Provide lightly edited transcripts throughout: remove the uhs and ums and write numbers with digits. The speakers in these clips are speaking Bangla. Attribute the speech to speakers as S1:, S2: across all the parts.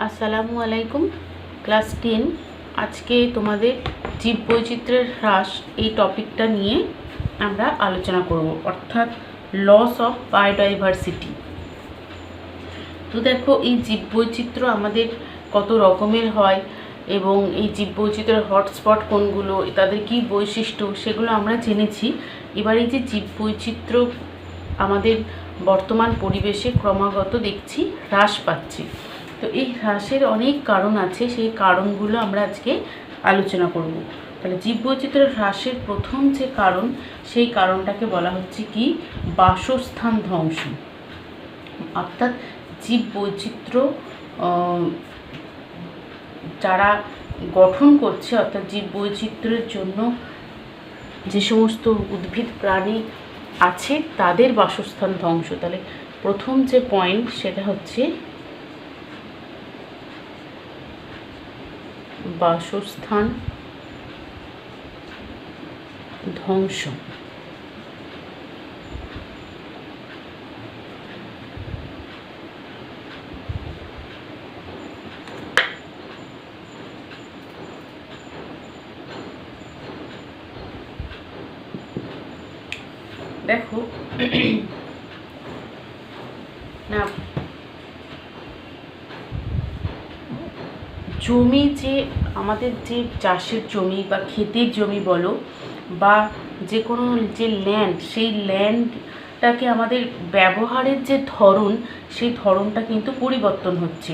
S1: আসসালামু আলাইকুম। ক্লাস 10 আজকে তোমাদের জীববৈচিত্র্যের হ্রাস এই টপিকটা নিয়ে আমরা আলোচনা করব, অর্থাৎ লস অফ বায়োডাইভার্সিটি। তো দেখো, এই জীববৈচিত্র্য আমাদের কত রকমের হয় এবং এই জীববৈচিত্র্যের হটস্পট কোনগুলো, তাদের কী বৈশিষ্ট্য, সেগুলো আমরা জেনেছি। এবার এই যে জীববৈচিত্র্য আমাদের বর্তমান পরিবেশে ক্রমাগত দেখছি হ্রাস পাচ্ছে। তো এই হ্রাসের অনেক কারণ আছে, সেই কারণগুলো আমরা আজকে আলোচনা করব। তাহলে জীববৈচিত্র্যের হ্রাসের প্রথম যে কারণ, সেই কারণটাকে বলা হচ্ছে কি বাসস্থান ধ্বংস। অর্থাৎ জীববৈচিত্র্য যারা গঠন করছে, অর্থাৎ জীববৈচিত্র্যের জন্য যে সমস্ত উদ্ভিদ প্রাণী আছে তাদের বাসস্থান ধ্বংস। তাহলে প্রথম যে পয়েন্ট সেটা হচ্ছে বাসস্থান ধ্বংস। দেখো না, জমি যে আমাদের যে চাষের জমি বা ক্ষেতের জমি বলো, বা যে কোনো যে ল্যান্ড, সেই ল্যান্ডটাকে আমাদের ব্যবহারের যে ধরন, সেই ধরনটা কিন্তু পরিবর্তন হচ্ছে।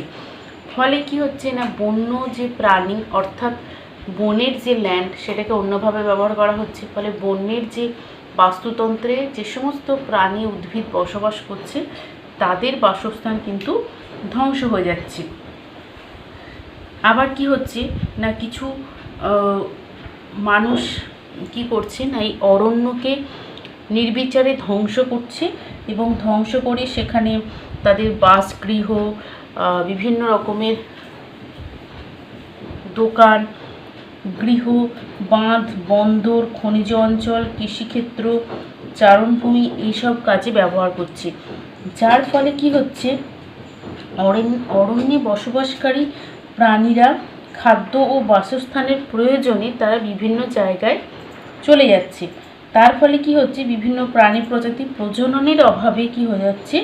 S1: ফলে কি হচ্ছে না, বন্য যে প্রাণী অর্থাৎ বনের যে ল্যান্ড, সেটাকে অন্যভাবে ব্যবহার করা হচ্ছে। ফলে বনের যে বাস্তুতন্ত্রে যে সমস্ত প্রাণী উদ্ভিদ বসবাস করছে তাদের বাসস্থান কিন্তু ধ্বংস হয়ে যাচ্ছে। আবার কি হচ্ছে না, কিছু মানুষ কি করছে না, এই অরণ্যকে নির্বিচারে ধ্বংস করছে এবং ধ্বংস করে সেখানে তাদের বাসগৃহ, বিভিন্ন রকমের দোকান, গৃহ, বাঁধ, বন্দর, খনিজ অঞ্চল, কৃষিক্ষেত্র, চারণভূমি এইসব কাজে ব্যবহার করছে। যার ফলে কি হচ্ছে, অরণ্যে বসবাসকারী প্রাণীরা খাদ্য ও বাসস্থানের প্রয়োজনে তারা বিভিন্ন জায়গায় চলে যাচ্ছে। তার ফলে কি হচ্ছে, বিভিন্ন প্রাণী প্রজাতি প্রজননের অভাবে কি হয়ে যাচ্ছে,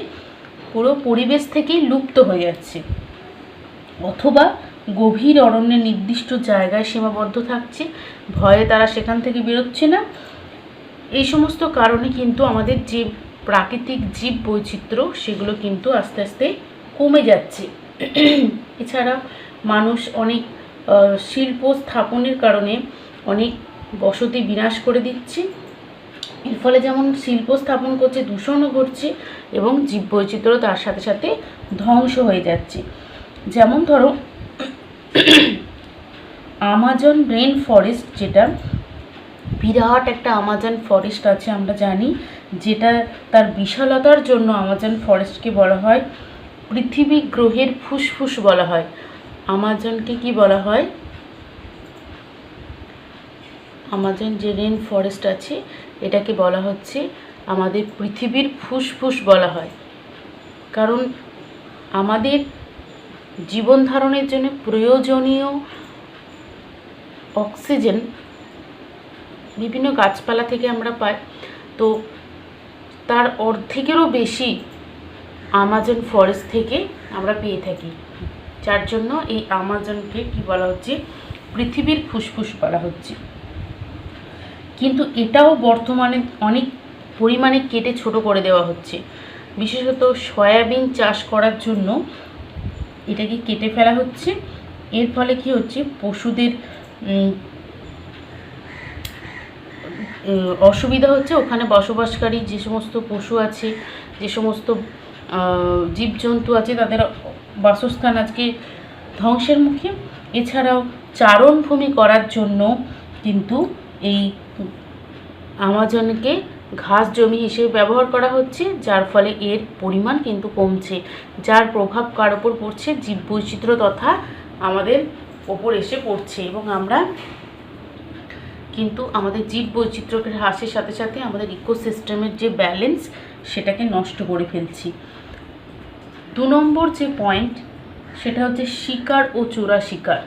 S1: পুরো পরিবেশ থেকেই লুপ্ত হয়ে যাচ্ছে, অথবা গভীর অরণ্যের নির্দিষ্ট জায়গায় সীমাবদ্ধ থাকছে, ভয়ে তারা সেখান থেকে বেরোচ্ছে না। এই সমস্ত কারণে কিন্তু আমাদের যে প্রাকৃতিক জীব বৈচিত্র্য, সেগুলো কিন্তু আস্তে আস্তে কমে যাচ্ছে। এছাড়া মানুষ অনেক শিল্প স্থাপনের কারণে অনেক বসতি বিনাশ করে দিচ্ছে। এর ফলে যেমন শিল্প স্থাপন করছে, দূষণও ঘটছে এবং জীববৈচিত্র্য তার সাথে সাথে ধ্বংস হয়ে যাচ্ছে। যেমন ধরো, আমাজন রেন ফরেস্ট, যেটা বিরাট একটা আমাজন ফরেস্ট আছে আমরা জানি, যেটা তার বিশালতার জন্য আমাজন ফরেস্টকে বলা হয় পৃথিবী গ্রহের ফুসফুস বলা হয়। আমাজনকে কি বলা হয়, আমাজন যে রেন ফরেস্ট আছে এটাকে বলা হচ্ছে আমাদের পৃথিবীর ফুসফুস বলা হয়। কারণ আমাদের জীবন ধারণের জন্য প্রয়োজনীয় অক্সিজেন বিভিন্ন গাছপালা থেকে আমরা পাই। তো তার অর্ধেকেরও বেশি আমাজন ফরেস্ট থেকে আমরা পেয়ে থাকি, যার জন্য এই আমাজনকে কি বলা হচ্ছে, পৃথিবীর ফুসফুস বলা হচ্ছে। কিন্তু এটাও বর্তমানে অনেক পরিমাণে কেটে ছোট করে দেওয়া হচ্ছে। বিশেষত সয়াবিন চাষ করার জন্য এটাকে কেটে ফেলা হচ্ছে। এর ফলে কি হচ্ছে, পশুদের অসুবিধা হচ্ছে। ওখানে বসবাসকারী যে সমস্ত পশু আছে, যে সমস্ত জীবজন্তু আছে, তাদের বাসস্থান আজকে ধ্বংসের মুখে। এছাড়াও চারণভূমি করার জন্য কিন্তু এই আমাজনকে ঘাস জমি হিসেবে ব্যবহার করা হচ্ছে, যার ফলে এর পরিমাণ কিন্তু কমছে, যার প্রভাব কার ওপর পড়ছে, জীববৈচিত্র্য তথা আমাদের ওপর এসে পড়ছে। এবং আমরা কিন্তু আমাদের জীববৈচিত্র্যকে হ্রাসের সাথে সাথে আমাদের ইকোসিস্টেমের যে ব্যালেন্স, সেটাকে নষ্ট করে ফেলছি। 2 নম্বর যে পয়েন্ট, সেটা হচ্ছে শিকার ও চোরা শিকার।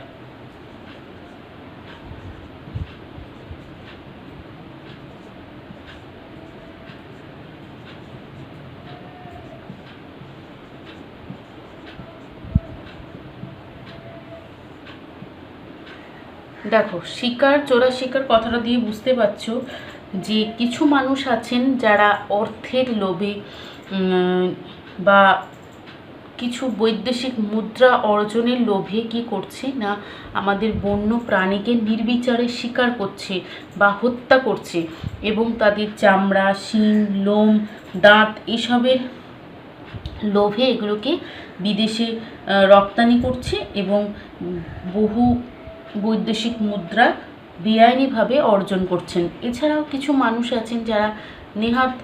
S1: দেখো, শিকার চোরা শিকার কথাটা দিয়ে বুঝতে পারছো যে কিছু মানুষ আছেন যারা অর্থের লোভে বা কিছু বৈদেশিক মুদ্রা অর্জনের লোভে কি করছে না আমাদের বন্য প্রাণীকে নির্বিচারে শিকার করছে বা হত্যা করছে এবং তাদের চামড়া, শিং, লোম, দাঁত এসবের লোভে এগুলোকে বিদেশে রপ্তানি করছে এবং বহু বৈদেশিক মুদ্রা বেআইনিভাবে অর্জন করছেন। এছাড়াও কিছু মানুষ আছেন যারা নেহাত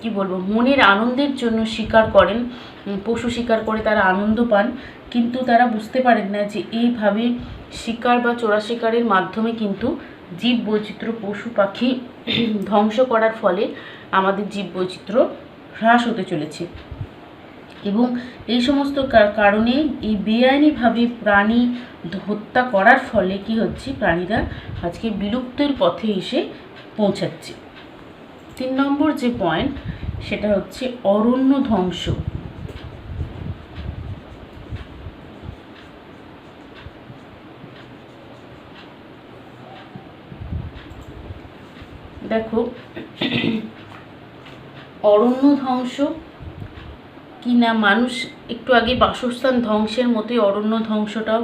S1: কি বলবো মনের আনন্দের জন্য শিকার করেন, পশু শিকার করে তারা আনন্দ পান, কিন্তু তারা বুঝতে পারেন না যে এইভাবে শিকার বা চোরা শিকারের মাধ্যমে কিন্তু জীব বৈচিত্র্য, পশু পাখি ধ্বংস করার ফলে আমাদের জীব বৈচিত্র্য হ্রাস হতে চলেছে। এবং এই সমস্ত কারণে এই বেআইনিভাবে প্রাণী হত্যা করার ফলে কি হচ্ছে, প্রাণীরা আজকে বিলুপ্তের পথে এসে পৌঁছাচ্ছে। 3 নম্বর যে পয়েন্ট সেটা হচ্ছে অরণ্য ধ্বংস। দেখো, অরণ্য ধ্বংস কি না, মানুষ একটু আগে বাসস্থান ধ্বংসের মতোই অরণ্য ধ্বংসটাও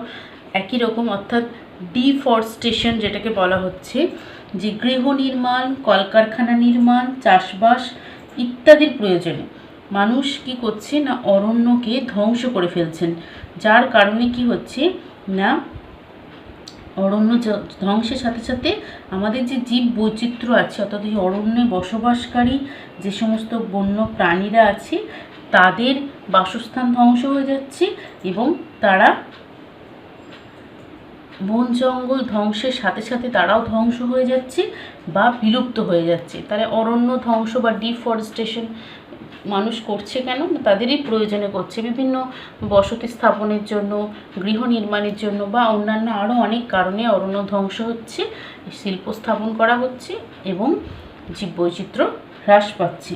S1: একই রকম, অর্থাৎ ডিফরেস্টেশন যেটাকে বলা হচ্ছে, যে গৃহ নির্মাণ, কলকারখানা নির্মাণ, চাষবাস ইত্যাদির প্রয়োজনে মানুষ কি করছে না অরণ্যকে ধ্বংস করে ফেলছেন, যার কারণে কি হচ্ছে না অরণ্য ধ্বংসের সাথে সাথে আমাদের যে জীব বৈচিত্র্য আছে, অর্থাৎ এই অরণ্যে বসবাসকারী যে সমস্ত বন্য প্রাণীরা আছে তাদের বাসস্থান ধ্বংস হয়ে যাচ্ছে এবং তারা বন জঙ্গল ধ্বংসের সাথে সাথে তারাও ধ্বংস হয়ে যাচ্ছে বা বিলুপ্ত হয়ে যাচ্ছে। তাহলে অরণ্য ধ্বংস বা ডিফরেস্টেশন মানুষ করছে কেন? তাদেরই প্রয়োজনে করছে, বিভিন্ন বসতি স্থাপনের জন্য, গৃহ নির্মাণের জন্য বা অন্যান্য আরও অনেক কারণে অরণ্য ধ্বংস হচ্ছে, শিল্প স্থাপন করা হচ্ছে এবং জীববৈচিত্র্য হ্রাস পাচ্ছে।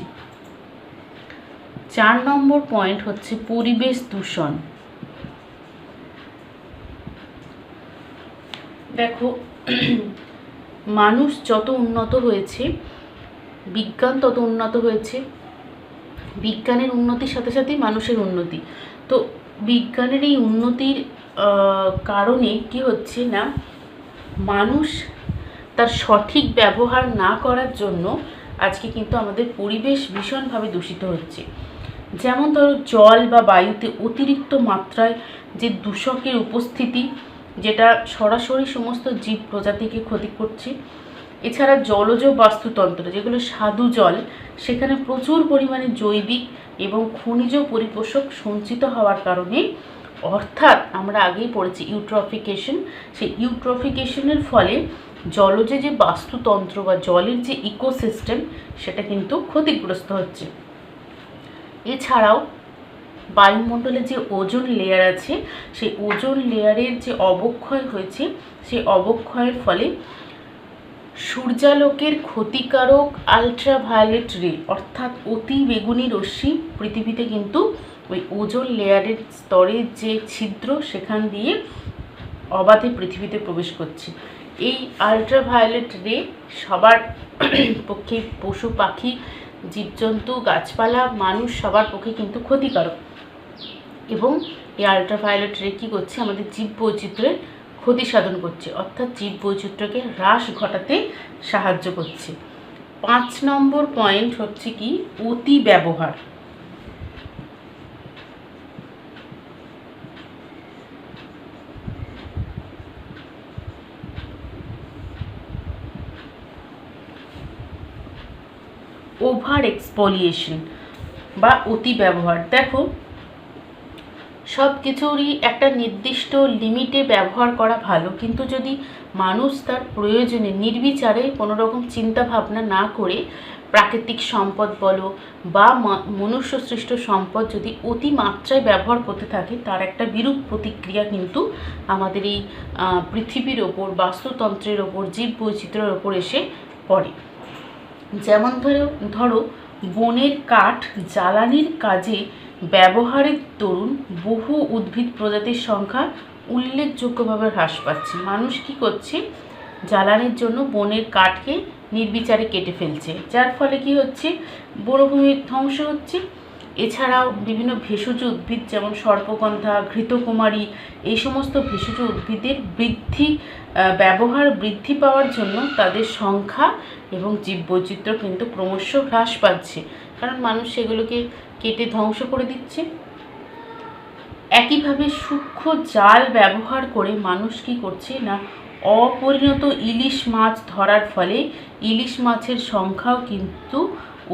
S1: 4 নম্বর পয়েন্ট হচ্ছে পরিবেশ দূষণ। দেখো, মানুষ যত উন্নত হয়েছে, বিজ্ঞান তত উন্নত হয়েছে, বিজ্ঞানের উন্নতির সাথে সাথেই মানুষের উন্নতি। তো বিজ্ঞানের এই উন্নতির কারণে কি হচ্ছে না মানুষ তার সঠিক ব্যবহার না করার জন্য আজকে কিন্তু আমাদের পরিবেশ ভীষণভাবে দূষিত হচ্ছে। যেমন ধরো, জল বা বায়ুতে অতিরিক্ত মাত্রায় যে দূষকের উপস্থিতি, যেটা সরাসরি সমস্ত জীব প্রজাতিকে ক্ষতি করছে। এছাড়া জলজ বাস্তুতন্ত্র যেগুলো স্বাদু জল, সেখানে প্রচুর পরিমাণে জৈবিক এবং খনিজ পরিপোষক সঞ্চিত হওয়ার কারণে, অর্থাৎ আমরা আগেই পড়েছি ইউট্রফিকেশন, সেই ইউট্রফিকেশনের ফলে জলজ যে বাস্তুতন্ত্র বা জলের যে ইকোসিস্টেম সেটা কিন্তু ক্ষতিগ্রস্ত হচ্ছে। এছাড়াও বায়ুমণ্ডলে যে ওজোন লেয়ার আছে, সেই ওজোন লেয়ারের যে অবক্ষয় হয়েছে, সেই অবক্ষয়ের ফলে সূর্যালোকের ক্ষতিকারক আলট্রাভায়োলেট রে অর্থাৎ অতি বেগুনি রশ্মি পৃথিবীতে কিন্তু ওই ওজোন লেয়ারের স্তরের যে ছিদ্র সেখান দিয়ে অবাধে পৃথিবীতে প্রবেশ করছে। এই আলট্রাভায়োলেট রে সবার পক্ষে, পশু পাখি, জীবজন্তু, গাছপালা, মানুষ সবার পক্ষে কিন্তু ক্ষতিকারক এবং এই আলট্রাভায়োলেট রে কী করছে, আমাদের জীব বৈচিত্র্যের ক্ষতি সাধন করছে, অর্থাৎ জীব বৈচিত্র্যকে হ্রাস ঘটাতে সাহায্য করছে। 5 নম্বর পয়েন্ট হচ্ছে কি অতি ব্যবহার। ওভার এক্সপোলিয়েশন বা অতি ব্যবহার। দেখো, সব কিছুরই একটা নির্দিষ্ট লিমিটে ব্যবহার করা ভালো, কিন্তু যদি মানুষ তার প্রয়োজনে নির্বিচারে কোনো রকম চিন্তা ভাবনা না করে প্রাকৃতিক সম্পদ বলো বা মনুষ্য সৃষ্ট সম্পদ যদি অতিমাত্রায় ব্যবহার করতে থাকে, তার একটা বিরূপ প্রতিক্রিয়া কিন্তু আমাদের এই পৃথিবীর ওপর, বাস্তুতন্ত্রের ওপর, জীব বৈচিত্র্যের ওপর এসে পড়ে। যেমন ধরো বনের কাঠ জ্বালানির কাজে ব্যবহারের দরুন বহু উদ্ভিদ প্রজাতির সংখ্যা উল্লেখযোগ্যভাবে হ্রাস পাচ্ছে। মানুষ কি করছে? জ্বালানির জন্য বনের কাঠকে নির্বিচারে কেটে ফেলছে, যার ফলে কি হচ্ছে? বনভূমির ধ্বংস হচ্ছে। এছাড়াও বিভিন্ন ভেষজ উদ্ভিদ যেমন সর্পগন্ধা, ঘৃতকুমারী, এই সমস্ত ভেষজ উদ্ভিদের ব্যবহার বৃদ্ধি পাওয়ার জন্য তাদের সংখ্যা এবং জীববৈচিত্র্য কিন্তু ক্রমশ হ্রাস পাচ্ছে, কারণ মানুষ সেগুলোকে কেটে ধ্বংস করে দিচ্ছে। একইভাবে সূক্ষ্ম জাল ব্যবহার করে মানুষ কি করছে না, অপরিণত ইলিশ মাছ ধরার ফলে ইলিশ মাছের সংখ্যাও কিন্তু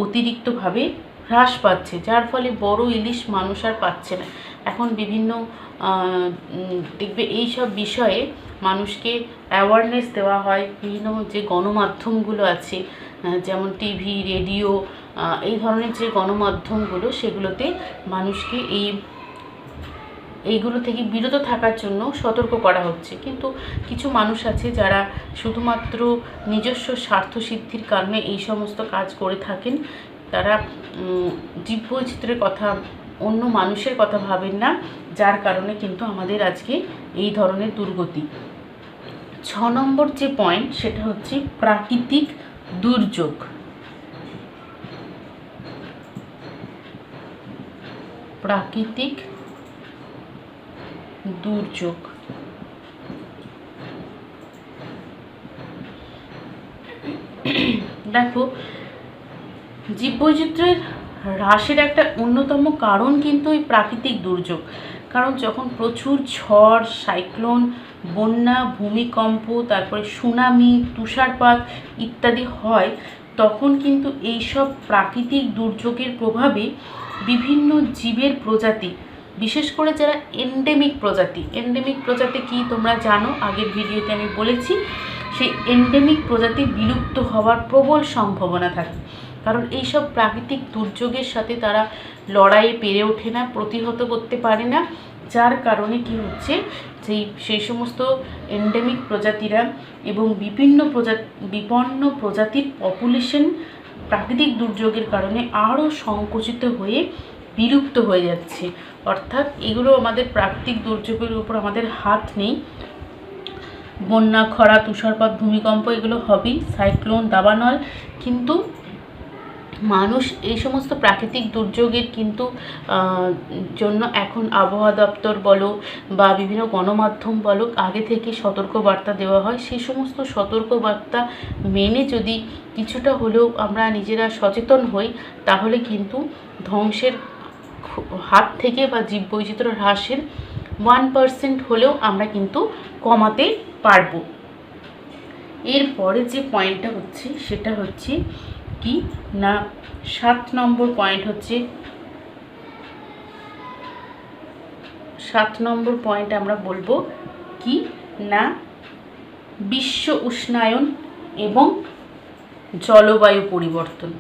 S1: অতিরিক্তভাবে হ্রাস পাচ্ছে, যার ফলে বড় ইলিশ মানুষ আর পাচ্ছে না। এখন বিভিন্ন দেখবে এইসব বিষয়ে মানুষকে অ্যাওয়ারনেস দেওয়া হয়, বিভিন্ন যে গণমাধ্যমগুলো আছে, যেমন টিভি, রেডিও, এই ধরনের যে গণমাধ্যমগুলো, সেগুলোতে মানুষকে এইগুলো থেকে বিরত থাকার জন্য সতর্ক করা হচ্ছে। কিন্তু কিছু মানুষ আছে যারা শুধুমাত্র নিজস্ব স্বার্থসিদ্ধির কারণে এই সমস্ত কাজ করে থাকেন। তারা জীববৈচিত্র্যের কথা, অন্য মানুষের কথা ভাবেন না, যার কারণে কিন্তু আমাদের আজকে এই ধরনের দুর্গতি। 6 নম্বর যে পয়েন্ট, সেটা হচ্ছে প্রাকৃতিক দুর্যোগ। প্রাকৃতিক দুর্যোগ। দেখো, জীববৈচিত্র্যের হ্রাসের একটা অন্যতম কারণ কিন্তু এই প্রাকৃতিক দুর্যোগ। কারণ যখন প্রচুর ঝড়, সাইক্লোন, বন্যা, ভূমিকম্প, তারপরে সুনামি, তুষারপাত ইত্যাদি হয়, তখন কিন্তু এইসব প্রাকৃতিক দুর্যোগের প্রভাবে বিভিন্ন জীবের প্রজাতি, বিশেষ করে যারা এন্ডেমিক প্রজাতি কি তোমরা জানো, আগের ভিডিওতে আমি বলেছি, সেই এন্ডেমিক প্রজাতি বিলুপ্ত হওয়ার প্রবল সম্ভাবনা থাকে। কারণ এইসব প্রাকৃতিক দুর্যোগের সাথে তারা লড়াইয়ে পেরে ওঠে না, প্রতিহত করতে পারে না, যার কারণে কি হচ্ছে, সেই সমস্ত এন্ডেমিক প্রজাতিরা এবং বিপন্ন প্রজাতির পপুলেশন প্রাকৃতিক দুর্যোগের কারণে আরও সংকুচিত হয়ে বিলুপ্ত হয়ে যাচ্ছে। অর্থাৎ এগুলো আমাদের প্রাকৃতিক দুর্যোগের উপর আমাদের হাত নেই। বন্যা, খরা, তুষারপাত, ভূমিকম্প এগুলো হবেই, সাইক্লোন, দাবানল, কিন্তু মানুষ এই সমস্ত প্রাকৃতিক দুর্যোগের কিন্তু জন্য এখন আবহাওয়া দপ্তর বলো বা বিভিন্ন গণমাধ্যম বলো, আগে থেকে সতর্কবার্তা দেওয়া হয়। সেই সমস্ত সতর্কবার্তা মেনে যদি কিছুটা হলেও আমরা নিজেরা সচেতন হই, তাহলে কিন্তু ধ্বংসের হাত থেকে বা জীববৈচিত্র্য হ্রাসের 1% হলেও আমরা কিন্তু কমাতে পারবো। এরপরে যে পয়েন্টটা হচ্ছে, সেটা হচ্ছে কি না, 7 নম্বর পয়েন্ট হচ্ছে, 7 নম্বর পয়েন্ট আমরা বলবো কি না, বিশ্ব উষ্ণায়ন এবং জলবায়ু পরিবর্তন।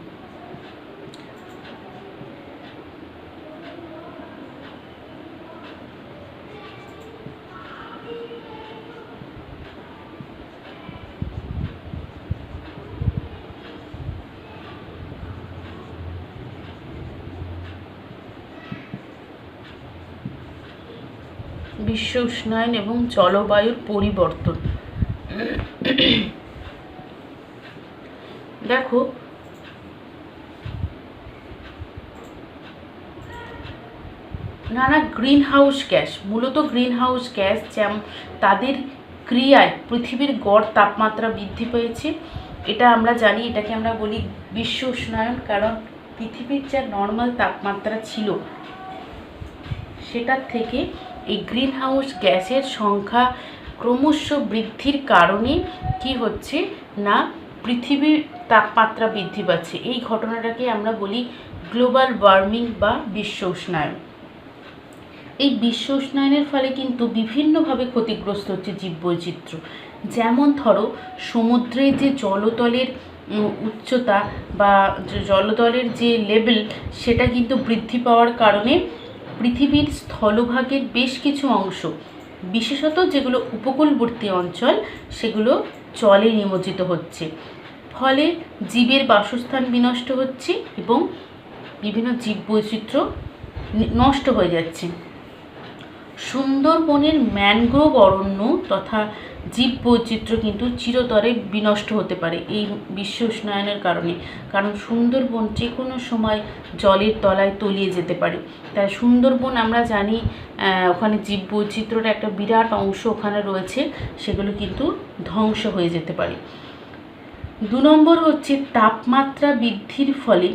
S1: বিশ্ব উষ্ণায়ন এবং জলবায়ুর পরিবর্তন। দেখো, নানা গ্রিন হাউস গ্যাস, মূলত গ্রিন হাউস গ্যাস যেমন তাদের ক্রিয়ায় পৃথিবীর গড় তাপমাত্রা বৃদ্ধি পেয়েছে, এটা আমরা জানি, এটাকে আমরা বলি বিশ্ব উষ্ণায়ন। কারণ পৃথিবীর যা নর্মাল তাপমাত্রা ছিল, সেটার থেকে এই গ্রিন হাউস গ্যাসের সংখ্যা ক্রমশ বৃদ্ধির কারণে কি হচ্ছে না, পৃথিবীর তাপমাত্রা বৃদ্ধি পাচ্ছে। এই ঘটনাটাকে আমরা বলি গ্লোবাল ওয়ার্মিং বা বিশ্ব উষ্ণায়ন। এই বিশ্ব উষ্ণায়নের ফলে কিন্তু বিভিন্নভাবে ক্ষতিগ্রস্ত হচ্ছে জীববৈচিত্র্য। যেমন ধরো, সমুদ্রে যে জলতলের উচ্চতা বা জলতলের যে লেভেল সেটা কিন্তু বৃদ্ধি পাওয়ার কারণে পৃথিবীর স্থলভাগের বেশ কিছু অংশ, বিশেষত যেগুলো উপকূলবর্তী অঞ্চল, সেগুলো জলে নিমজ্জিত হচ্ছে। ফলে জীবের বাসস্থান বিনষ্ট হচ্ছে এবং বিভিন্ন জীববৈচিত্র্য নষ্ট হয়ে যাচ্ছে। সুন্দরবনের ম্যানগ্রোভ অরণ্য তথা জীববৈচিত্র্য কিন্তু চিরতরে বিনষ্ট হতে পারে এই বিশ্ব উষ্ণায়নের কারণে, কারণ সুন্দরবন যে কোনো সময় জলের তলায় তলিয়ে যেতে পারে। তাই সুন্দরবন আমরা জানি ওখানে জীববৈচিত্র্যের একটা বিরাট অংশ ওখানে রয়েছে, সেগুলো কিন্তু ধ্বংস হয়ে যেতে পারে। 2 নম্বর হচ্ছে তাপমাত্রা বৃদ্ধির ফলে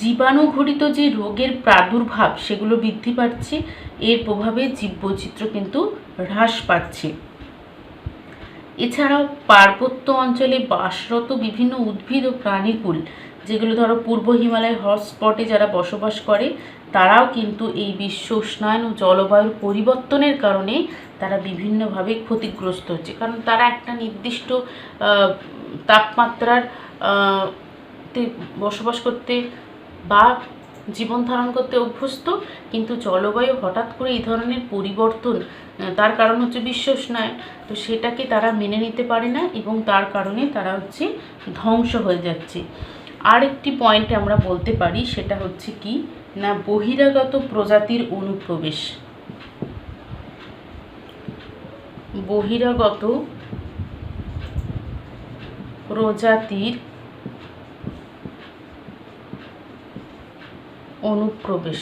S1: জীবাণুঘটিত যে রোগের প্রাদুর্ভাব সেগুলো বৃদ্ধি পাচ্ছে, এর প্রভাবে জীববৈচিত্র্য কিন্তু হ্রাস পাচ্ছে। এছাড়াও পার্বত্য অঞ্চলে বাসরত বিভিন্ন উদ্ভিদ ও প্রাণীকুল, যেগুলো ধরো পূর্ব হিমালয় হটস্পটে যারা বসবাস করে, তারাও কিন্তু এই বিশ্ব উষ্ণায়ন ও জলবায়ুর পরিবর্তনের কারণে তারা বিভিন্নভাবে ক্ষতিগ্রস্ত হচ্ছে, কারণ তারা একটা নির্দিষ্ট তাপমাত্রার বসবাস করতে বা জীবন ধারণ করতে অভ্যস্ত, কিন্তু জলবায়ু হঠাৎ করে এই ধরনের পরিবর্তন, তার কারণ হচ্ছে বিশ্ব উষ্ণায়ন, তো সেটাকে তারা মেনে নিতে পারে না এবং তার কারণে তারা হচ্ছে ধ্বংস হয়ে যাচ্ছে। আর একটি পয়েন্ট আমরা বলতে পারি, সেটা হচ্ছে কি না বহিরাগত প্রজাতির অনুপ্রবেশ। বহিরাগত প্রজাতির অনুপ্রবেশ।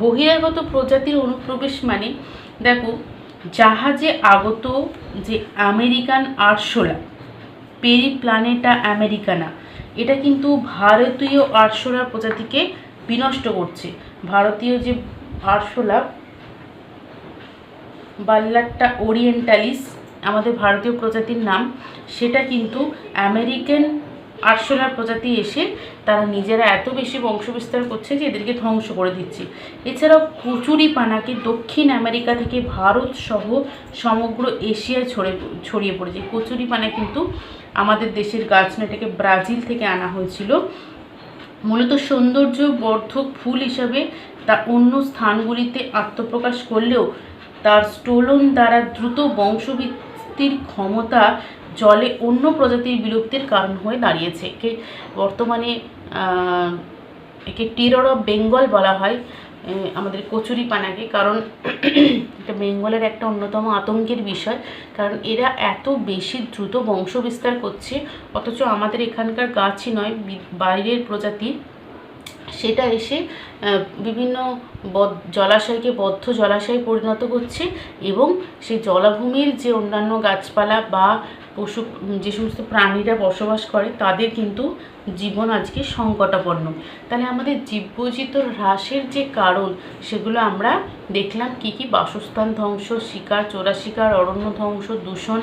S1: বহিরাগত প্রজাতির অনুপ্রবেশ মানে দেখো, জাহাজে আগত যে আমেরিকান আরশোলা, পেরিপ্ল্যানেটা আমেরিকানা, এটা কিন্তু ভারতীয় আরশোলা প্রজাতিকে বিনষ্ট করছে। ভারতীয় যে আরশোলা বাল্লাট্টা ওরিয়েন্টালিস আমাদের ভারতীয় প্রজাতির নাম, সেটা কিন্তু আমেরিকান আরশোলার প্রজাতি এসে তারা নিজেরা এত বেশি বংশবিস্তার করছে যে এদেরকে ধ্বংস করে দিচ্ছে। এছাড়াও কচুরিপানাকে দক্ষিণ আমেরিকা থেকে ভারত সহ সমগ্র এশিয়ায় ছড়িয়ে পড়েছে। কচুরিপানা কিন্তু আমাদের দেশের গাছ নয়, এটাকে ব্রাজিল থেকে আনা হয়েছিল। মূলত সৌন্দর্য বর্ধক ফুল হিসাবে তা অন্য স্থানগুলিতে আত্মপ্রকাশ করলেও তার স্টোলন দ্বারা দ্রুত বংশবৃদ্ধির ক্ষমতা জলে অন্য প্রজাতির বিলুপ্তির কারণ হয়ে দাঁড়িয়েছে। বর্তমানে একে টেরর অফ বেঙ্গল বলা হয় আমাদের কচুরিপানাকে, কারণ এটা বেঙ্গলের একটা অন্যতম আতঙ্কের বিষয়, কারণ এরা এত বেশি দ্রুত বংশ বিস্তার করছে, অথচ আমাদের এখানকার গাছই নয়, বাইরের প্রজাতি সেটা এসে বিভিন্ন জলাশয়কে বদ্ধ জলাশয়ে পরিণত করছে এবং সেই জলাভূমির যে অন্যান্য গাছপালা বা পশু যে সমস্ত প্রাণীরা বসবাস করে তাদের কিন্তু জীবন আজকে সংকটাপন্ন। তাহলে আমাদের জীববৈচিত্র্য হ্রাসের যে কারণ সেগুলো আমরা দেখলাম কি কি: বাসস্থান ধ্বংস, শিকার, চোরা শিকার, অরণ্য ধ্বংস, দূষণ,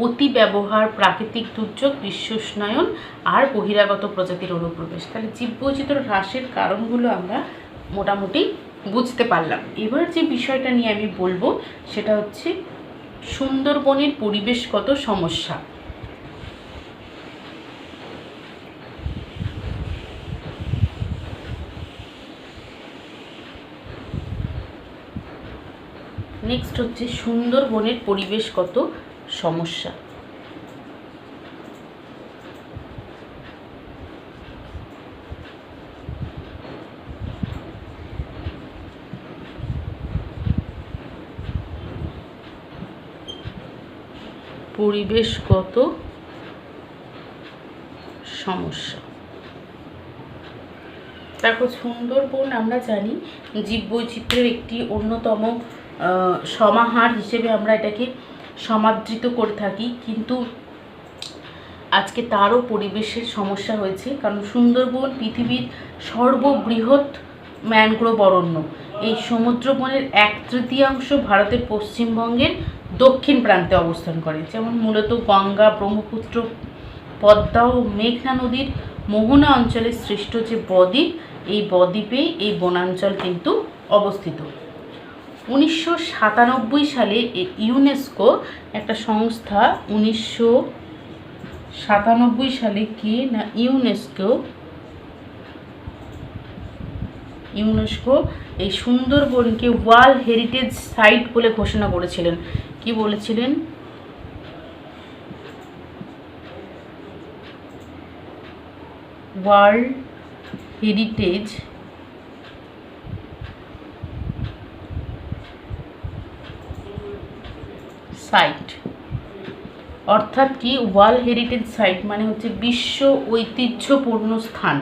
S1: অতি ব্যবহার, প্রাকৃতিক দুর্যোগ, বিশ্ব উষ্ণায়ন আর বহিরাগত প্রজাতির অনুপ্রবেশ। তাহলে জীববৈচিত্র্য হ্রাসের কারণগুলো আমরা মোটামুটি বুঝতে পারলাম। এবার যে বিষয়টা নিয়ে আমি বলবো সেটা হচ্ছে সুন্দরবনের পরিবেশগত সমস্যা। নেক্সট হচ্ছে সুন্দরবনের পরিবেশগত সমস্যা। পরিবেশগত সমস্যা। দেখো, সুন্দরবন আমরা জানি জীববৈচিত্র্যের একটি অন্যতম সমাহার হিসেবে আমরা এটাকে সমাদৃত করে থাকি, কিন্তু আজকে তারও পরিবেশের সমস্যা হয়েছে, কারণ সুন্দরবন পৃথিবীর সর্ববৃহৎ ম্যানগ্রোভ অরণ্য। এই সমুদ্রবনের 1/3 ভারতের পশ্চিমবঙ্গের দক্ষিণ প্রান্তে অবস্থান করে, যেমন মূলত গঙ্গা, ব্রহ্মপুত্র, পদ্মা ও মেঘনা নদীর মোহনা অঞ্চলে সৃষ্ট যে বদ্বীপ, এই বদ্বীপে এই বনাঞ্চল কিন্তু অবস্থিত। 1997 সালে ইউনেস্কো একটা সংস্থা, 1997 সালে কি না ইউনেস্কো এই সুন্দরবনকে ওয়ার্ল্ড হেরিটেজ সাইট বলে ঘোষণা করেছিলেন। কি বলেছিলেন? ওয়ার্ল্ড হেরিটেজ সাইট, অর্থাৎ কি ওয়ার্ল্ড হেরিটেজ সাইট মানে হচ্ছে বিশ্ব ঐতিহ্যপূর্ণ স্থান।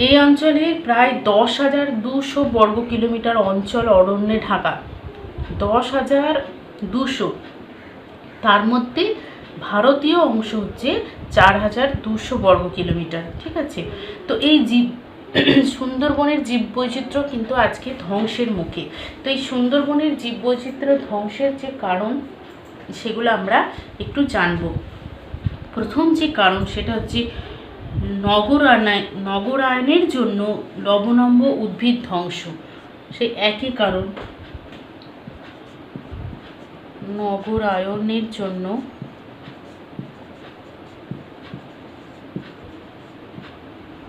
S1: এই অঞ্চলে প্রায় 10,200 বর্গ কিলোমিটার অঞ্চল অরণ্যে ঢাকা। 10,200, তার মধ্যে ভারতীয় অংশ হচ্ছে 4,200 বর্গ কিলোমিটার। ঠিক আছে, তো এই সুন্দরবনের জীববৈচিত্র্য কিন্তু আজকে ধ্বংসের মুখে। তো এই সুন্দরবনের জীববৈচিত্র্য ধ্বংসের যে কারণ সেগুলো আমরা একটু জানব। প্রথম যে কারণ সেটা হচ্ছে নগরায়নের জন্য লবণাম্ব উদ্ভিদ ধ্বংস। সেই একই কারণ, নগরায়নের জন্য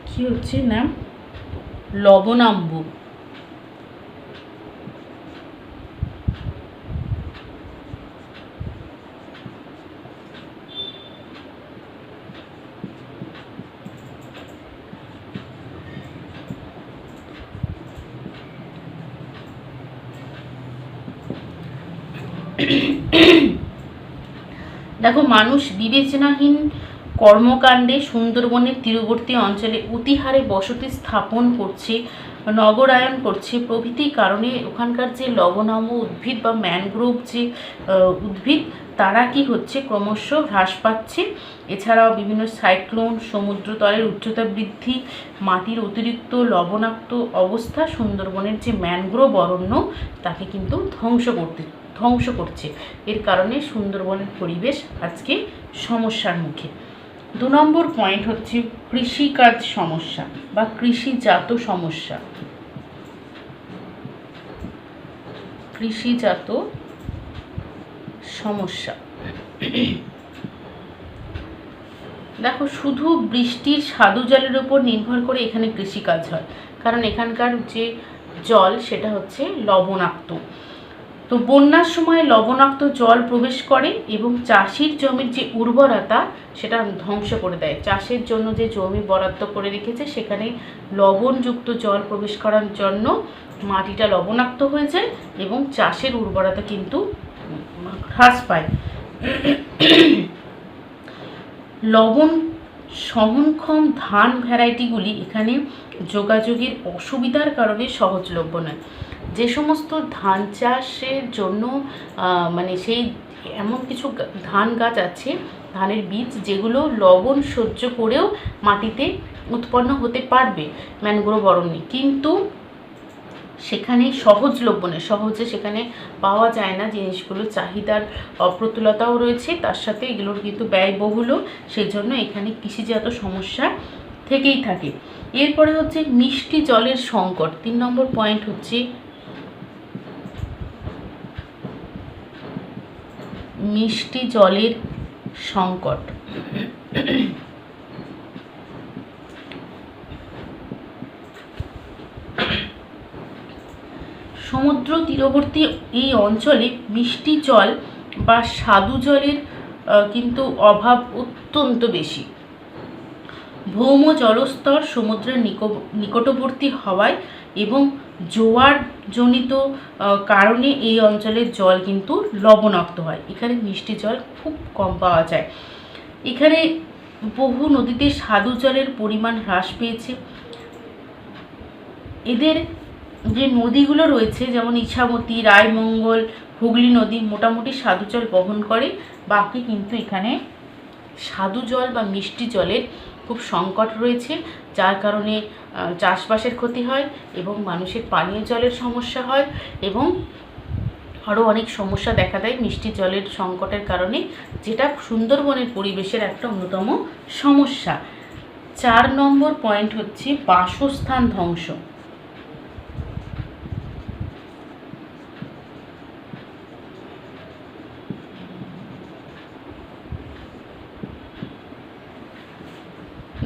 S1: কি হচ্ছে না লবণাম্ব দেখো, মানুষ বিবেচনাহীন কর্মকাণ্ডে সুন্দরবনের তীরবর্তী অঞ্চলে অতিহারে বসতি স্থাপন করছে, নগরায়ন করছে প্রভৃতি কারণে ওখানকার যে লবণাম্ব উদ্ভিদ বা ম্যানগ্রোভ যে উদ্ভিদ তারা কি হচ্ছে ক্রমশ হ্রাস পাচ্ছে। এছাড়াও বিভিন্ন সাইক্লোন, সমুদ্রতলের উচ্চতা বৃদ্ধি, মাটির অতিরিক্ত লবণাক্ত অবস্থা সুন্দরবনের যে ম্যানগ্রোভ অরণ্য তাকে কিন্তু ধ্বংস করছে। এর কারণে সুন্দরবনের পরিবেশ আজকে সমস্যার মুখে। 2 নম্বর পয়েন্ট হচ্ছে কৃষিকাজ সমস্যা বা কৃষিজাত সমস্যা। কৃষিজাত সমস্যা, দেখো শুধু বৃষ্টির স্বাদু জলের উপর নির্ভর করে এখানে কৃষিকাজ হয়, কারণ এখানকার যে জল সেটা হচ্ছে লবণাক্ত। তো বন্যার সময় লবণাক্ত জল প্রবেশ করে এবং চাষির জমির যে উর্বরতা সেটা ধ্বংস করে দেয়। চাষের জন্য যে জমি বরাদ্দ করে রেখেছে সেখানে লবণযুক্ত জল প্রবেশ করার জন্য মাটিটা লবণাক্ত হয়ে যায় এবং চাষের উর্বরতা কিন্তু হ্রাস পায়। লবণ সহনক্ষম ধান ভ্যারাইটিগুলি এখানে যোগাযোগের অসুবিধার কারণে সহজলভ্য নয়। যে সমস্ত ধান চাষের জন্য মানে সেই এমন কিছু ধান গাছ আছে, ধানের বীজ যেগুলো লবণ সহ্য করেও মাটিতে উৎপন্ন হতে পারবে ম্যানগ্রোভ অরণ্যে, কিন্তু সেখানে সহজলভ্য নয়, সহজে সেখানে পাওয়া যায় না জিনিসগুলো। চাহিদার অপ্রতুলতাও রয়েছে, তার সাথে এগুলোর কিন্তু ব্যয়বহুলও, সেই জন্য এখানে কৃষিজাত সমস্যা থেকেই থাকে। এরপরে হচ্ছে মিষ্টি জলের সংকট। 3 নম্বর পয়েন্ট হচ্ছে মিষ্টি জলের সংকট। সমুদ্র তীরবর্তী এই অঞ্চলে মিষ্টি জল বা স্বাদু জলের কিন্তু অভাব অত্যন্ত বেশি। ভৌম জলস্তর সমুদ্রের নিকটবর্তী হওয়ায় এবং জোয়ারজনিত কারণে এই অঞ্চলের জল কিন্তু লবণাক্ত হয়। এখানে মিষ্টি জল খুব কম পাওয়া যায়। এখানে বহু নদীতে স্বাদু জলের পরিমাণ হ্রাস পেয়েছে। এদের যে নদীগুলো রয়েছে যেমন ইছামতি, রায়মঙ্গল, হুগলি নদী মোটামুটি স্বাদু জল বহন করে, বাকি কিন্তু এখানে স্বাদু জল বা মিষ্টি জলের খুব সংকট রয়েছে, যার কারণে চাষবাসের ক্ষতি হয় এবং মানুষের পানীয় জলের সমস্যা হয় এবং আরও অনেক সমস্যা দেখা দেয় মিষ্টি জলের সংকটের কারণে, যেটা সুন্দরবনের পরিবেশের একটা অন্যতম সমস্যা। 4 নম্বর পয়েন্ট হচ্ছে বাসস্থান ধ্বংস।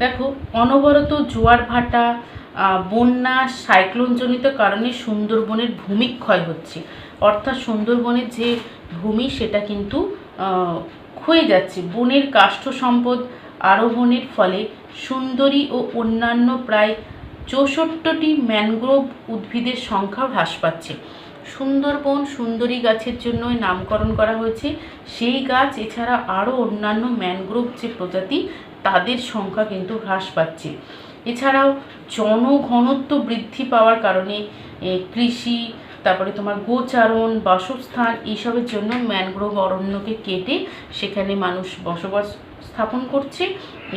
S1: দেখো, অনবরত জোয়ার ভাটা, বন্যা, সাইক্লোনজনিত কারণে সুন্দরবনের ভূমিক্ষয় হচ্ছে, অর্থাৎ সুন্দরবনের যে ভূমি সেটা কিন্তু ক্ষয়ে যাচ্ছে। বনের কাষ্ঠ সম্পদ আরোহণের ফলে সুন্দরী ও অন্যান্য প্রায় 64টি ম্যানগ্রোভ উদ্ভিদের সংখ্যা হ্রাস পাচ্ছে। সুন্দরবন সুন্দরী গাছের জন্য নামকরণ করা হয়েছে। সেই গাছ এছাড়া আরও অন্যান্য ম্যানগ্রোভ যে প্রজাতি তাদের সংখ্যা কিন্তু হ্রাস পাচ্ছে। এছাড়াও জনঘনত্ব বৃদ্ধি পাওয়ার কারণে কৃষি, তারপরে তোমার গোচারণ, বাসস্থান এইসবের জন্য ম্যানগ্রোভ অরণ্যকে কেটে সেখানে মানুষ বসবাস স্থাপন করছে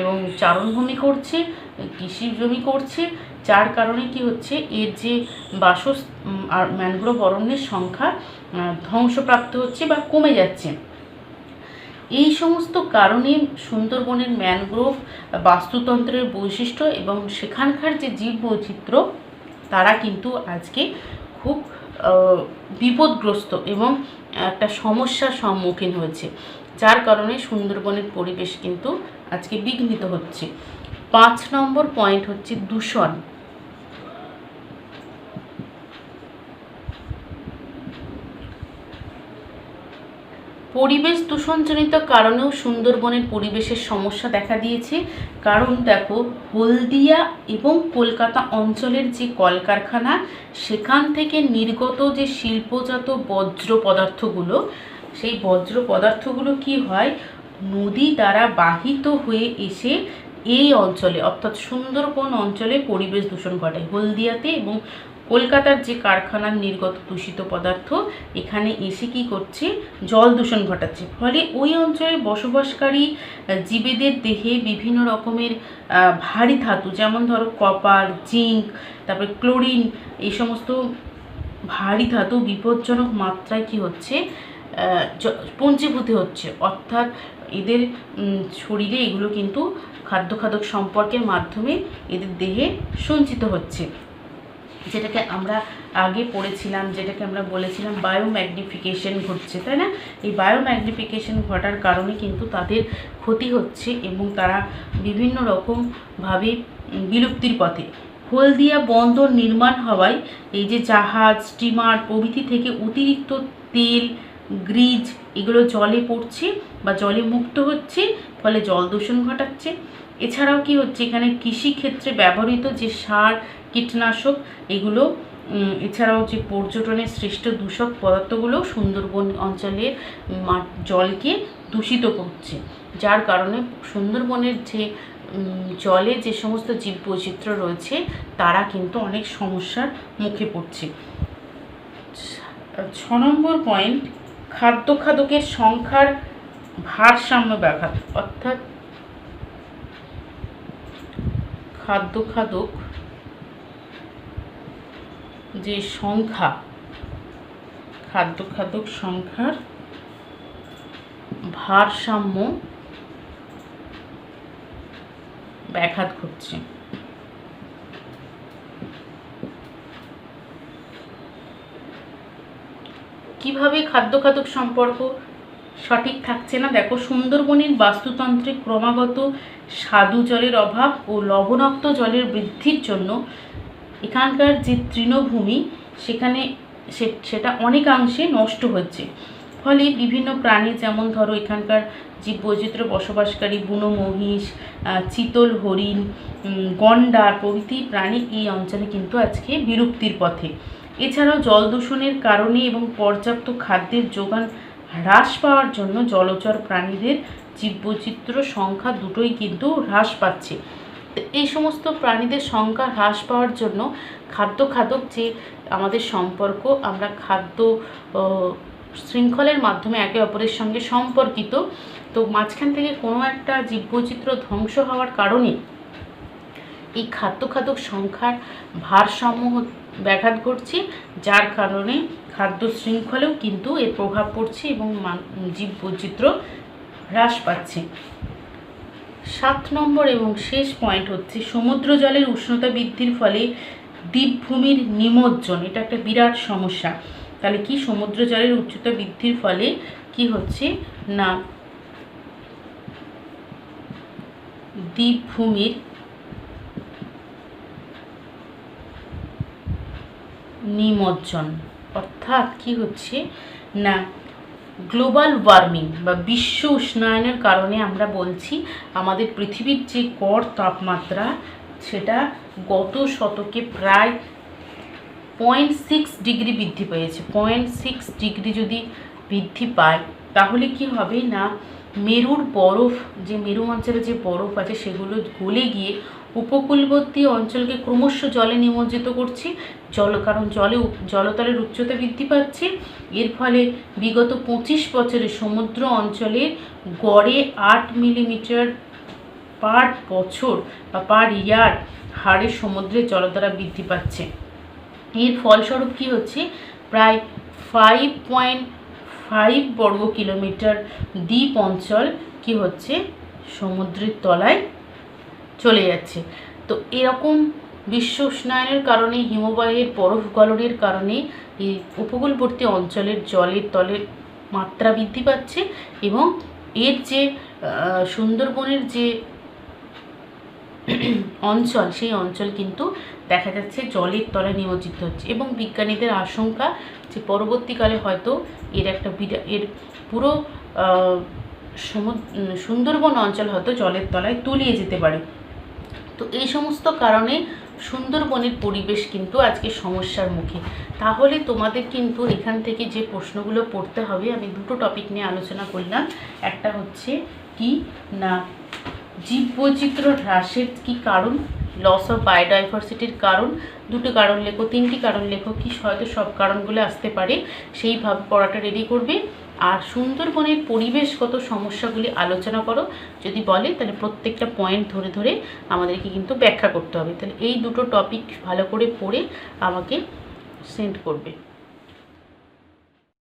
S1: এবং চারণভূমি করছে, কৃষি জমি করছে, যার কারণে কি হচ্ছে, এর যে আর ম্যানগ্রোভ অরণ্যের সংখ্যা ধ্বংসপ্রাপ্ত হচ্ছে বা কমে যাচ্ছে। এই সমস্ত কারণে সুন্দরবনের ম্যানগ্রোভ বাস্তুতন্ত্রের বৈশিষ্ট্য এবং সেখানকার যে জীববৈচিত্র্য তারা কিন্তু আজকে খুব বিপদগ্রস্ত এবং একটা সমস্যার সম্মুখীন হয়েছে, যার কারণে সুন্দরবনের পরিবেশ কিন্তু আজকে বিঘ্নিত হচ্ছে। 5 নম্বর পয়েন্ট হচ্ছে দূষণ। পরিবেশ দূষণজনিত কারণেও সুন্দরবনের পরিবেশের সমস্যা দেখা দিয়েছে। কারণ দেখো, হলদিয়া এবং কলকাতা অঞ্চলের যে কলকারখানা সেখান থেকে নির্গত যে শিল্পজাত বর্জ্য পদার্থগুলো, সেই বর্জ্য পদার্থগুলো কি হয়, নদী দ্বারা বাহিত হয়ে এসে এই অঞ্চলে অর্থাৎ সুন্দরবন অঞ্চলে পরিবেশ দূষণ ঘটায়। হলদিয়াতে এবং কলকাতার যে কারখানার নির্গত দূষিত পদার্থ এখানে এসে কি করছে, জল দূষণ ঘটাচ্ছে। ফলে ওই অঞ্চলে বসবাসকারী জীবেদের দেহে বিভিন্ন রকমের ভারী ধাতু, যেমন ধরো কপার, জিঙ্ক, তারপরে ক্লোরিন, এই সমস্ত ভারী ধাতু বিপজ্জনক মাত্রায় কি হচ্ছে, পঞ্জীভূত হচ্ছে। অর্থাৎ এদের শরীরে এগুলো কিন্তু খাদ্য সম্পর্কের মাধ্যমে এদের দেহে সঞ্চিত হচ্ছে, যেটাকে আমরা আগে পড়েছিলাম, যেটাকে আমরা বলেছিলাম বায়োম্যাগনিফিকেশন ঘটছে, তাই না? এই বায়োম্যাগনিফিকেশন ঘটার কারণে কিন্তু তাদের ক্ষতি হচ্ছে এবং তারা বিভিন্ন রকমভাবে বিলুপ্তির পথে। হলদিয়া বন্দর নির্মাণ হওয়ায় এই যে জাহাজ, স্টিমার প্রভৃতি থেকে অতিরিক্ত তেল, গ্রিজ এগুলো জলে পড়ছে বা জলে মুক্ত হচ্ছে, ফলে জল দূষণ ঘটাচ্ছে। এছাড়াও কি হচ্ছে, এখানে কৃষিক্ষেত্রে ব্যবহৃত যে সার, কীটনাশক এগুলো, এছাড়াও যে পর্যটনের সৃষ্ট দূষক পদার্থগুলো সুন্দরবন অঞ্চলের জলকে দূষিত করছে, যার কারণে সুন্দরবনের যে জলে যে সমস্ত জীববৈচিত্র্য রয়েছে তারা কিন্তু অনেক সমস্যার মুখে পড়ছে। 6 নম্বর পয়েন্ট, খাদ্যের সংখ্যার ভারসাম্য ব্যাঘাত। অর্থাৎ খাদ্য যে সংখ্যা, সংখ্যার ভারসাম্য ব্যাঘাত ঘটছে। কিভাবে খাদ্য সম্পর্ক সঠিক থাকছে না? দেখো, সুন্দরবনের বাস্তুতন্ত্রে ক্রমাগত স্বাদু জলের অভাব ও লবণাক্ত জলের বৃদ্ধির জন্য এখানকার যে তৃণভূমি সেটা অনেকাংশে নষ্ট হচ্ছে। ফলে বিভিন্ন প্রাণী, যেমন ধরো এখানকার জীববৈচিত্র্য বসবাসকারী বুনো মহিষ, চিতল হরিণ, গন্ডার প্রভৃতি প্রাণী এই অঞ্চলে কিন্তু আজকে বিলুপ্তির পথে। এছাড়াও জল দূষণের কারণে এবং পর্যাপ্ত খাদ্যের যোগান হ্রাস পাওয়ার জন্য জলচর প্রাণীদের জীববৈচিত্র্য সংখ্যা দুটোই কিন্তু হ্রাস পাচ্ছে। এই সমস্ত প্রাণীদের সংখ্যা হ্রাস পাওয়ার জন্য খাদ্য যে আমাদের সম্পর্ক, আমরা খাদ্য শৃঙ্খলের মাধ্যমে একে অপরের সঙ্গে সম্পর্কিত, তো মাঝখান থেকে কোনো একটা জীববৈচিত্র্য ধ্বংস হওয়ার কারণে এই খাদ্য সংখ্যার ভারসাম্য ব্যাঘাত ঘটছে, যার কারণে খাদ্য শৃঙ্খলেও কিন্তু এর প্রভাব পড়ছে এবং জীববৈচিত্র্য হ্রাস পাচ্ছে। 7 নম্বর এবং শেষ পয়েন্ট হচ্ছে সমুদ্র জলের উষ্ণতা বৃদ্ধির ফলে দ্বীপভূমির নিমজ্জন। এটা একটা বিরাট সমস্যা। তাহলে কি, সমুদ্র জলের উচ্চতা বৃদ্ধির ফলে কি হচ্ছে না, দ্বীপভূমির নিমজ্জন, অর্থাৎ কি হচ্ছে না গ্লোবাল ওয়ার্মিং বা বিশ্ব উষ্ণায়নের কারণে আমরা বলছি আমাদের পৃথিবীর যে গড় তাপমাত্রা সেটা গত শতকে প্রায় 0.6 ডিগ্রি বৃদ্ধি পেয়েছে। 0.6 ডিগ্রি যদি বৃদ্ধি পায় তাহলে কি হবে না মেরুর বরফ, যে মেরু অঞ্চলে যে বরফ আছে সেগুলো গলে গিয়ে উপকূলবর্তী অঞ্চলকে ক্রমশ জলে নিমজ্জিত করছে। কারণ জলতলের উচ্চতা বৃদ্ধি পাচ্ছে। এর ফলে বিগত 25 বছরে সমুদ্র অঞ্চলের গড়ে 8 মিলিমিটার পার বছর বা পার ইয়ার হারে সমুদ্রের জলধারা বৃদ্ধি পাচ্ছে। এর ফলস্বরূপ কি হচ্ছে প্রায় 5.5 বর্গ কিলোমিটার দ্বীপ অঞ্চল কি হচ্ছে সমুদ্রের তলায় চলে যাচ্ছে। তো এরকম বিশ্ব উষ্ণায়নের কারণে হিমবাহের বরফ গলনের কারণে এই উপকূলবর্তী অঞ্চলের জলের তলের মাত্রা বৃদ্ধি পাচ্ছে এবং এর যে সুন্দরবনের যে অঞ্চল সেই অঞ্চল কিন্তু দেখা যাচ্ছে জলের তলায় নিমজ্জিত হচ্ছে এবং বিজ্ঞানীদের আশঙ্কা যে পরবর্তীকালে হয়তো এর পুরো সুন্দরবন অঞ্চল হয়তো জলের তলায় তলিয়ে যেতে পারে। তো এই সমস্ত কারণে সুন্দরবনের পরিবেশ কিন্তু আজকে সমস্যার মুখে। তাহলে তোমাদের কিন্তু এখান থেকে যে প্রশ্নগুলো পড়তে হবে, আমি দুটো টপিক নিয়ে আলোচনা করলাম। একটা হচ্ছে কি না জীববৈচিত্র্য হ্রাসের কি কারণ, লস অফ বায়োডাইভার্সিটির কারণ, দুটো কারণ লেখো, তিনটি কারণ লেখো, কি হয়তো সব কারণগুলো আসতে পারে সেইভাবে পড়াটা রেডি করবে। আর সুন্দরবনের পরিবেশগত সমস্যাগুলি আলোচনা করো, যদি বলে তাহলে প্রত্যেকটা পয়েন্ট ধরে ধরে আমাদেরকে কিন্তু ব্যাখ্যা করতে হবে। তাহলে এই দুটো টপিক ভালো করে পড়ে আমাকে সেন্ড করবে।